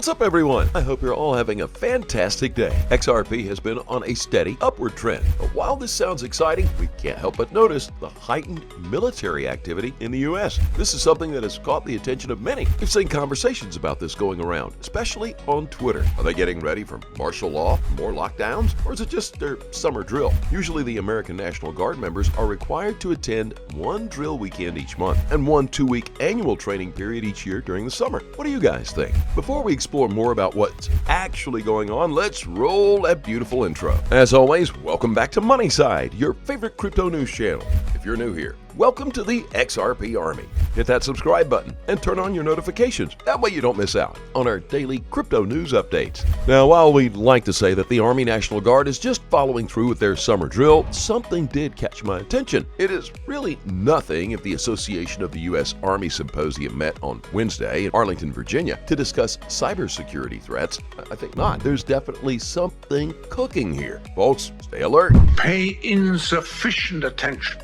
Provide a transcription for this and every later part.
What's up, everyone? I hope you're all having a fantastic day. XRP has been on a steady upward trend. But while this sounds exciting, we can't help but notice the heightened military activity in the U.S. This is something that has caught the attention of many. We've seen conversations about this going around, especially on Twitter. Are they getting ready for martial law, more lockdowns, or is it just their summer drill? Usually the American National Guard members are required to attend one drill weekend each month and one 2-week annual training period each year during the summer. What do you guys think? Before we explore more about what's actually going on, let's roll that beautiful intro. As always, welcome back to Money Side, your favorite crypto news channel. If you're new here, welcome to the XRP Army. Hit that subscribe button and turn on your notifications. That way you don't miss out on our daily crypto news updates. Now, while we'd like to say that the Army National Guard is just following through with their summer drill, something did catch my attention. It is really nothing if the Association of the U.S. Army Symposium met on Wednesday in Arlington, Virginia to discuss cybersecurity threats. I think not. There's definitely something cooking here. Folks, stay alert. Pay insufficient attention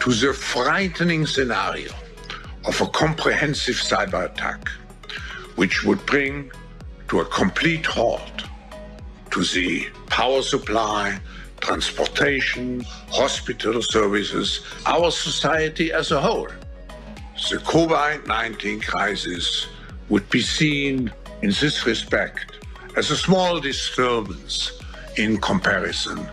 to the frightening scenario of a comprehensive cyber attack, which would bring to a complete halt to the power supply, transportation, hospital services, our society as a whole. The COVID-19 crisis would be seen in this respect as a small disturbance in comparison.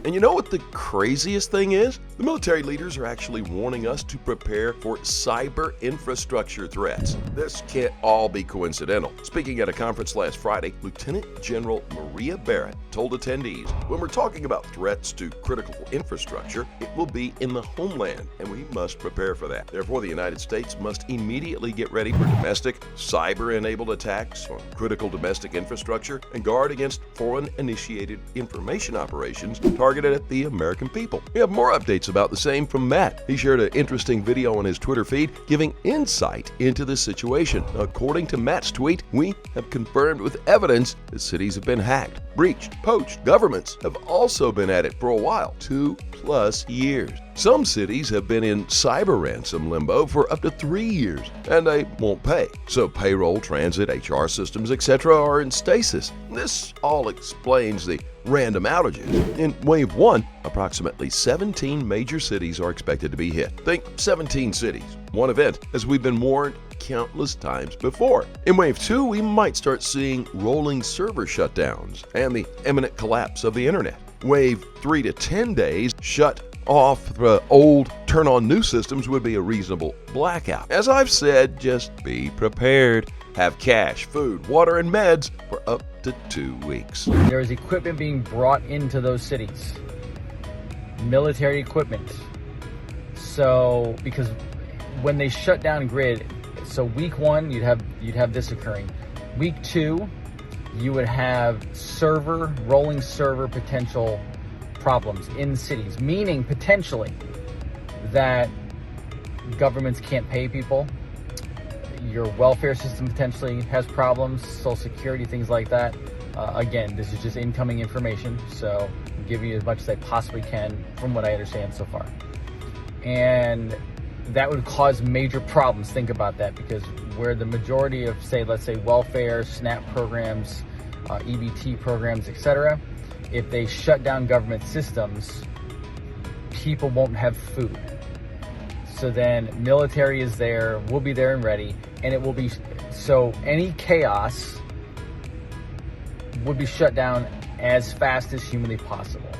And you know what the craziest thing is? The military leaders are actually warning us to prepare for cyber infrastructure threats. This can't all be coincidental. Speaking at a conference last Friday, Lieutenant General Maria Barrett told attendees, when we're talking about threats to critical infrastructure, it will be in the homeland, and we must prepare for that. Therefore, the United States must immediately get ready for domestic, cyber-enabled attacks on critical domestic infrastructure and guard against foreign-initiated information operations targeted at the American people. We have more updates about the same from Matt. He shared an interesting video on his Twitter feed giving insight into this situation. According to Matt's tweet, we have confirmed with evidence that cities have been hacked, breached, poached. Governments have also been at it for a while, 2+ years. Some cities have been in cyber ransom limbo for up to 3 years, and they won't pay. So payroll, transit, HR systems, etc. are in stasis. This all explains the random outages. In Wave 1, approximately 17 major cities are expected to be hit. Think 17 cities, one event, as we've been warned countless times before. In Wave 2, we might start seeing rolling server shutdowns and the imminent collapse of the internet. Wave 3 to 10 days shut off the old turn-on new systems would be a reasonable blackout. As I've said, just be prepared. Have cash, food, water, and meds for up to 2 weeks. There is equipment being brought into those cities, military equipment. So, because when they shut down grid, so week 1 you'd have this occurring. Week 2, you would have rolling server potential problems in cities, meaning potentially that governments can't pay people. Your welfare system potentially has problems, social security, things like that. Again, this is just incoming information, so I'm giving you as much as I possibly can from what I understand so far. And that would cause major problems. Think about that, because where the majority of, let's say welfare, SNAP programs, EBT programs, etc., if they shut down government systems, people won't have food. So then military is there, will be there and ready, and it will be, so any chaos would be shut down as fast as humanly possible.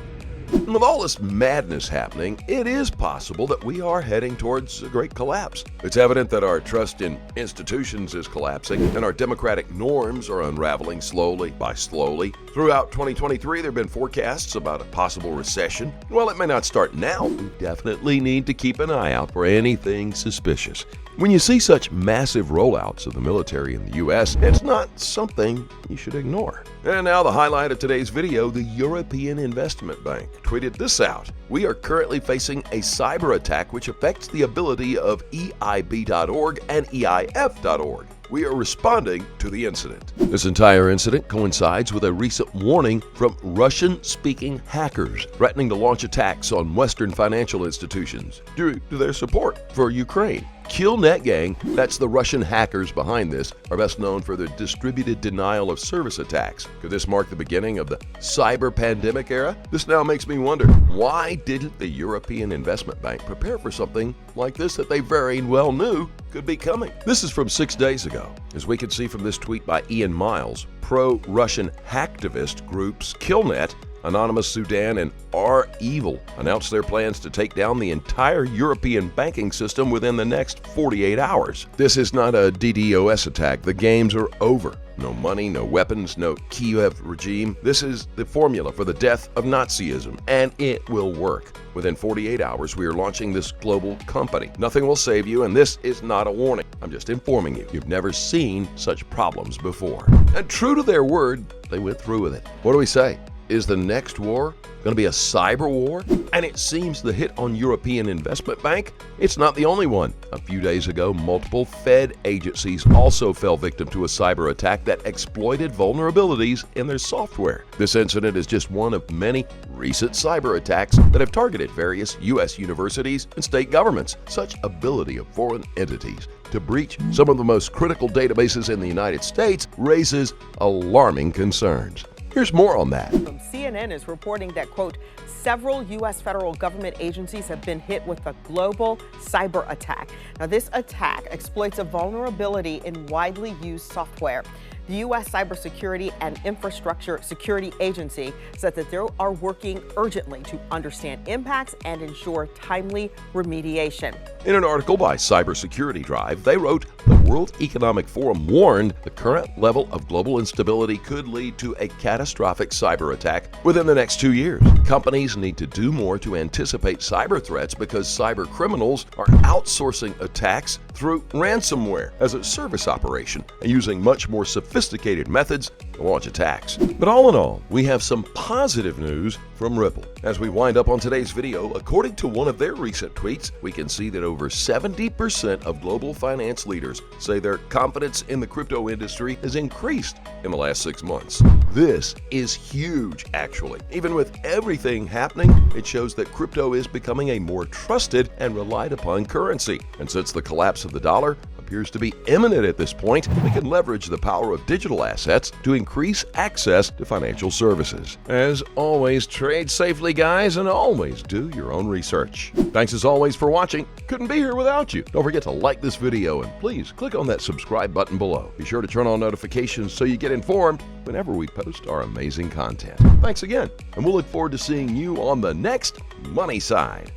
And with all this madness happening, it is possible that we are heading towards a great collapse. It's evident that our trust in institutions is collapsing and our democratic norms are unraveling slowly by slowly. Throughout 2023, there have been forecasts about a possible recession. While it may not start now, we definitely need to keep an eye out for anything suspicious. When you see such massive rollouts of the military in the U.S., it's not something you should ignore. And now the highlight of today's video, the European Investment Bank tweeted this out. We are currently facing a cyber attack which affects the ability of EIB.org and EIF.org. We are responding to the incident. This entire incident coincides with a recent warning from Russian-speaking hackers threatening to launch attacks on Western financial institutions due to their support for Ukraine. KillNet Gang, that's the Russian hackers behind this, are best known for their distributed denial of service attacks. Could this mark the beginning of the cyber pandemic era? This now makes me wonder, why didn't the European Investment Bank prepare for something like this that they very well knew could be coming? This is from 6 days ago. As we can see from this tweet by Ian Miles, pro-Russian hacktivist groups KillNet, Anonymous Sudan, and R-Evil announced their plans to take down the entire European banking system within the next 48 hours. This is not a DDoS attack. The games are over. No money, no weapons, no Kiev regime. This is the formula for the death of Nazism, and it will work. Within 48 hours, we are launching this global company. Nothing will save you, and this is not a warning. I'm just informing you. You've never seen such problems before. And true to their word, they went through with it. What do we say? Is the next war going to be a cyber war? And it seems the hit on European Investment Bank, it's not the only one. A few days ago, multiple Fed agencies also fell victim to a cyber attack that exploited vulnerabilities in their software. This incident is just one of many recent cyber attacks that have targeted various U.S. universities and state governments. Such ability of foreign entities to breach some of the most critical databases in the United States raises alarming concerns. Here's more on that. CNN is reporting that, quote, several U.S. federal government agencies have been hit with a global cyber attack. Now, this attack exploits a vulnerability in widely used software. The U.S. Cybersecurity and Infrastructure Security Agency said that they are working urgently to understand impacts and ensure timely remediation. In an article by Cybersecurity Drive, they wrote, the World Economic Forum warned the current level of global instability could lead to a catastrophic cyber attack within the next 2 years. Companies need to do more to anticipate cyber threats because cyber criminals are outsourcing attacks through ransomware as a service operation and using much more sophisticated methods to launch attacks. But all in all, we have some positive news from Ripple. As we wind up on today's video, according to one of their recent tweets, we can see that over 70% of global finance leaders say their confidence in the crypto industry has increased in the last 6 months. This is huge, actually. Even with everything happening, it shows that crypto is becoming a more trusted and relied upon currency. And since the collapse of the dollar appears to be imminent at this point, we can leverage the power of digital assets to increase access to financial services. As always, trade safely, guys, and always do your own research. Thanks as always for watching. Couldn't be here without you. Don't forget to like this video and please click on that subscribe button below. Be sure to turn on notifications so you get informed whenever we post our amazing content. Thanks again, and we'll look forward to seeing you on the next Money Side.